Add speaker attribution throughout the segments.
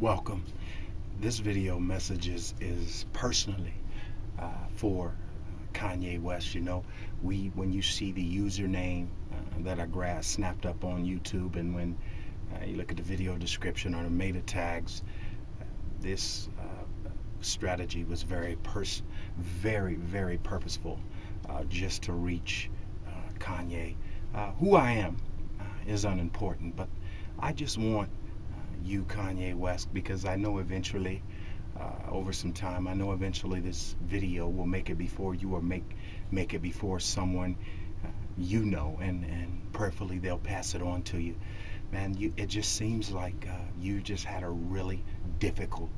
Speaker 1: Welcome. This video message is personally for Kanye West. When you see the username that I snapped up on YouTube, and when you look at the video description or the meta tags, this strategy was very, very purposeful, just to reach Kanye. Who I am is unimportant, but I just want you, Kanye West, because I know eventually, over some time, I know eventually this video will make it before you, or make it before someone and prayerfully they'll pass it on to you. Man, it just seems like you just had a really difficult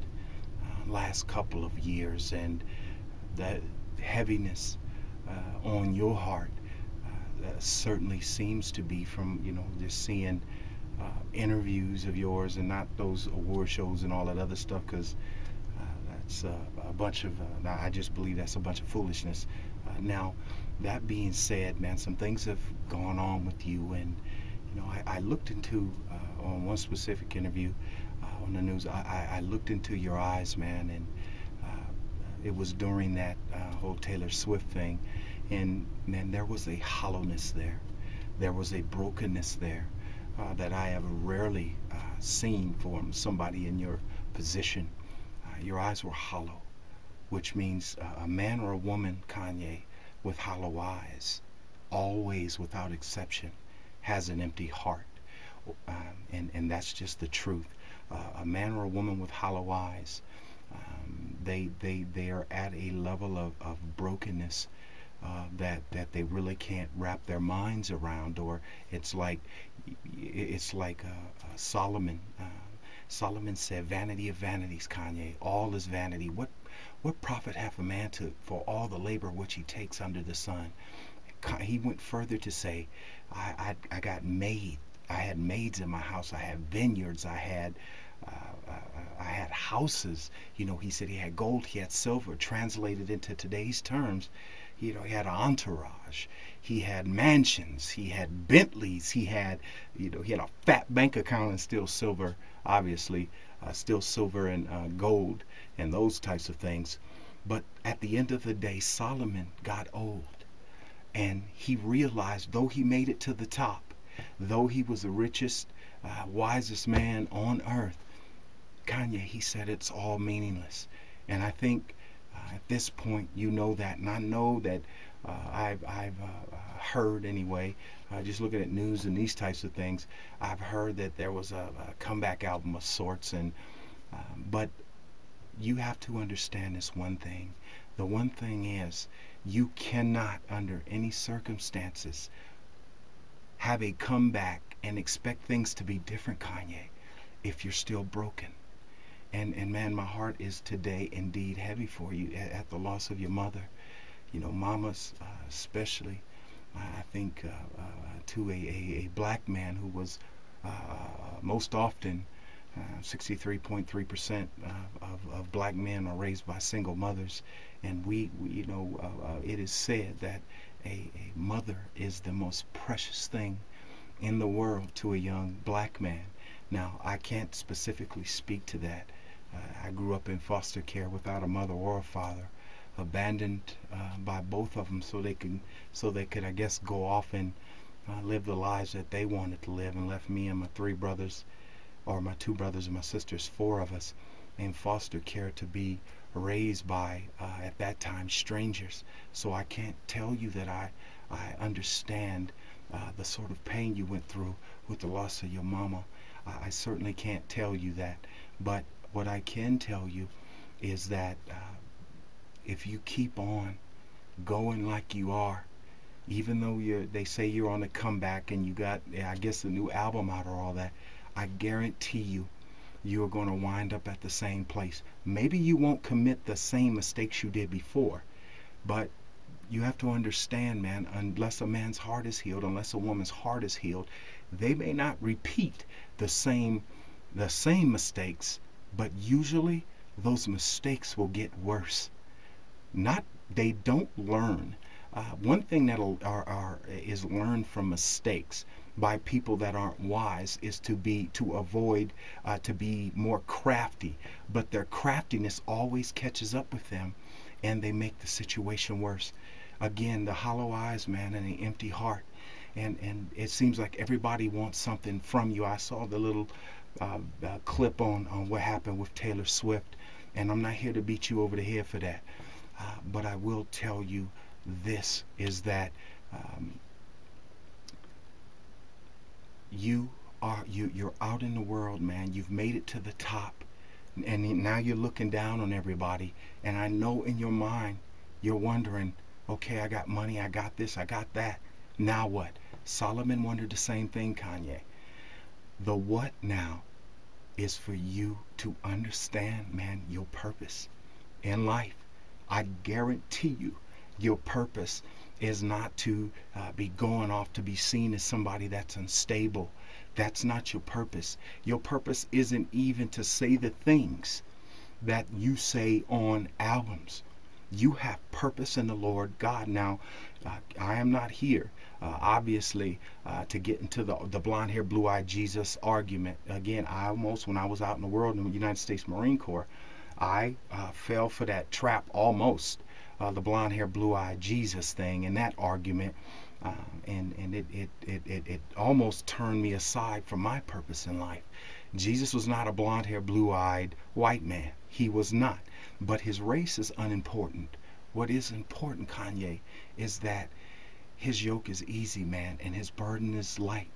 Speaker 1: last couple of years, and that heaviness on your heart certainly seems to be from just seeing interviews of yours, and not those award shows and all that other stuff, because that's a bunch of I just believe that's a bunch of foolishness. Now, that being said, man, some things have gone on with you, and I looked into on one specific interview on the news. I looked into your eyes, man, and it was during that whole Taylor Swift thing, and man, there was a hollowness there. There was a brokenness there that I have rarely seen from somebody in your position. Your eyes were hollow, which means a man or a woman, Kanye, with hollow eyes, always without exception, has an empty heart. And that's just the truth. A man or a woman with hollow eyes, they are at a level of brokenness that they really can't wrap their minds around. Or it's like Solomon. Solomon said, "Vanity of vanities, Kanye. All is vanity. What profit hath a man for all the labor which he takes under the sun?" He went further to say, I had maids in my house. I had vineyards. I had houses. He said he had gold, he had silver. Translated into today's terms, he had an entourage. He had mansions. He had Bentleys. He had a fat bank account, and still silver, obviously, still silver and gold and those types of things. But at the end of the day, Solomon got old, and he realized, though he made it to the top, though he was the richest, wisest man on earth, Kanye, he said, it's all meaningless. And I think at this point, that, and I know that I've heard anyway, just looking at news and these types of things, I've heard that there was a comeback album of sorts, and but you have to understand this one thing. The one thing is, you cannot, under any circumstances, have a comeback and expect things to be different, Kanye, if you're still broken. And man, my heart is today indeed heavy for you at the loss of your mother. Mamas, especially, I think, to a black man who was most often 63.3% of black men are raised by single mothers, and it is said that a mother is the most precious thing in the world to a young black man. Now, I can't specifically speak to that. I grew up in foster care without a mother or a father, abandoned by both of them, so they could, I guess, go off and live the lives that they wanted to live, and left me and my three brothers, or my two brothers and my sisters, four of us, in foster care to be raised by, at that time, strangers. So I can't tell you that I understand the sort of pain you went through with the loss of your mama. I certainly can't tell you that. But what I can tell you is that if you keep on going like you are, even though they say you're on a comeback and you got, I guess, a new album out or all that, I guarantee you are going to wind up at the same place. Maybe you won't commit the same mistakes you did before, but you have to understand, man, unless a man's heart is healed, unless a woman's heart is healed, they may not repeat the same mistakes, but usually those mistakes will get worse. They don't learn. One thing that is learned from mistakes by people that aren't wise is to avoid to be more crafty, but their craftiness always catches up with them, and they make the situation worse. Again, the hollow eyes, man, and the empty heart, and it seems like everybody wants something from you. I saw the little clip on what happened with Taylor Swift, and I'm not here to beat you over the head for that, but I will tell you this is that um, you're out in the world, man. You've made it to the top, and now you're looking down on everybody. And I know in your mind you're wondering, okay, I got money, I got this, I got that. Now what? Solomon wondered the same thing, Kanye. The what now is for you to understand, man, your purpose in life. I guarantee you, your purpose is not to be going off to be seen as somebody that's unstable. That's not your purpose. Your purpose isn't even to say the things that you say on albums. You have purpose in the Lord God. Now, I am not here, obviously, to get into the blonde hair, blue eyed Jesus argument. Again, I almost, when I was out in the world in the United States Marine Corps, I fell for that trap almost, the blonde hair, blue eyed Jesus thing and that argument. And it almost turned me aside from my purpose in life. Jesus was not a blonde hair, blue eyed white man. He was not. But his race is unimportant. What is important, Kanye, is that his yoke is easy, man, and his burden is light.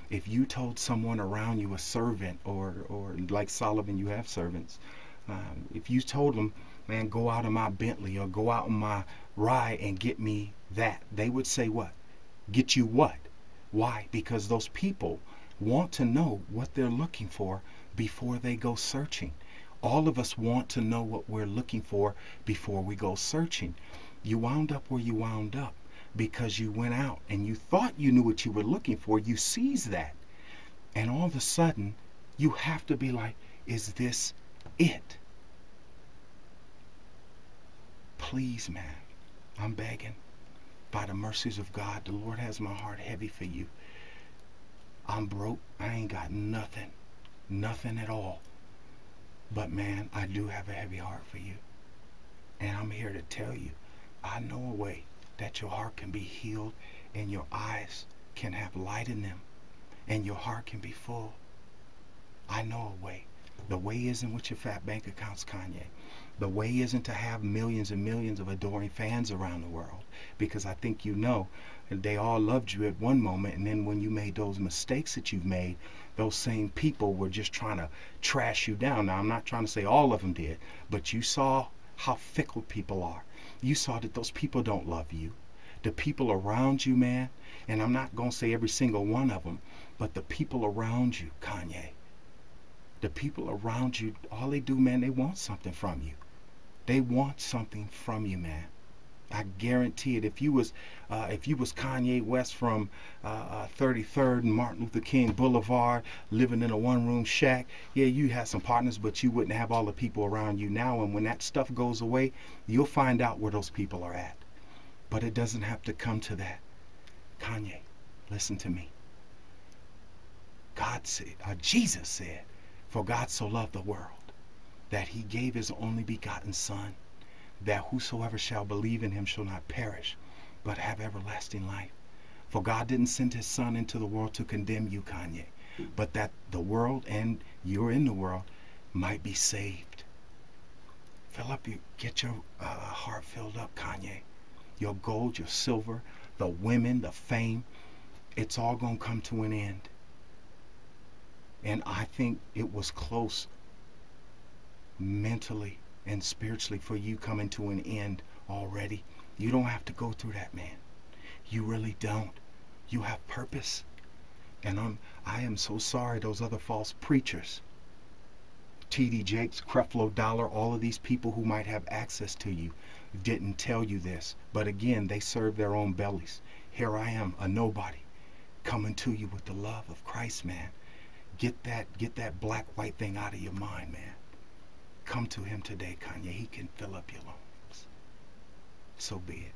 Speaker 1: If you told someone around you, a servant, or like Solomon, you have servants, if you told them, man, go out in my Bentley or go out in my ride and get me that, they would say what? Get you what? Why? Because those people want to know what they're looking for before they go searching. All of us want to know what we're looking for before we go searching. You wound up where you wound up because you went out and you thought you knew what you were looking for. You seized that. And all of a sudden, you have to be like, is this it? Please, man, I'm begging. By the mercies of God, the Lord has my heart heavy for you. I'm broke. I ain't got nothing. Nothing at all. But man, I do have a heavy heart for you. And I'm here to tell you, I know a way that your heart can be healed and your eyes can have light in them and your heart can be full. I know a way. The way isn't with your fat bank accounts, Kanye. The way isn't to have millions and millions of adoring fans around the world, because I think you know they all loved you at one moment, and then when you made those mistakes that you've made, those same people were just trying to trash you down. Now, I'm not trying to say all of them did, but you saw how fickle people are. You saw that those people don't love you. The people around you, man, and I'm not going to say every single one of them, but the people around you, Kanye, the people around you, all they do, man, they want something from you. They want something from you, man. I guarantee it. If you was Kanye West from 33rd and Martin Luther King Boulevard, living in a one-room shack, yeah, you had some partners, but you wouldn't have all the people around you now. And when that stuff goes away, you'll find out where those people are at. But it doesn't have to come to that. Kanye, listen to me. God said, Jesus said, for God so loved the world that he gave his only begotten Son, that whosoever shall believe in him shall not perish, but have everlasting life. For God didn't send his Son into the world to condemn you, Kanye, but that the world, and you're in the world, might be saved. Get your heart filled up, Kanye. Your gold, your silver, the women, the fame, it's all going to come to an end. And I think it was close mentally and spiritually for you coming to an end already. You don't have to go through that, man. You really don't. You have purpose. And I am so sorry those other false preachers, T.D. Jakes, Creflo Dollar, all of these people who might have access to you didn't tell you this. But again, they serve their own bellies. Here I am, a nobody, coming to you with the love of Christ, man. Get that black, white thing out of your mind, man. Come to him today, Kanye. He can fill up your lungs. So be it.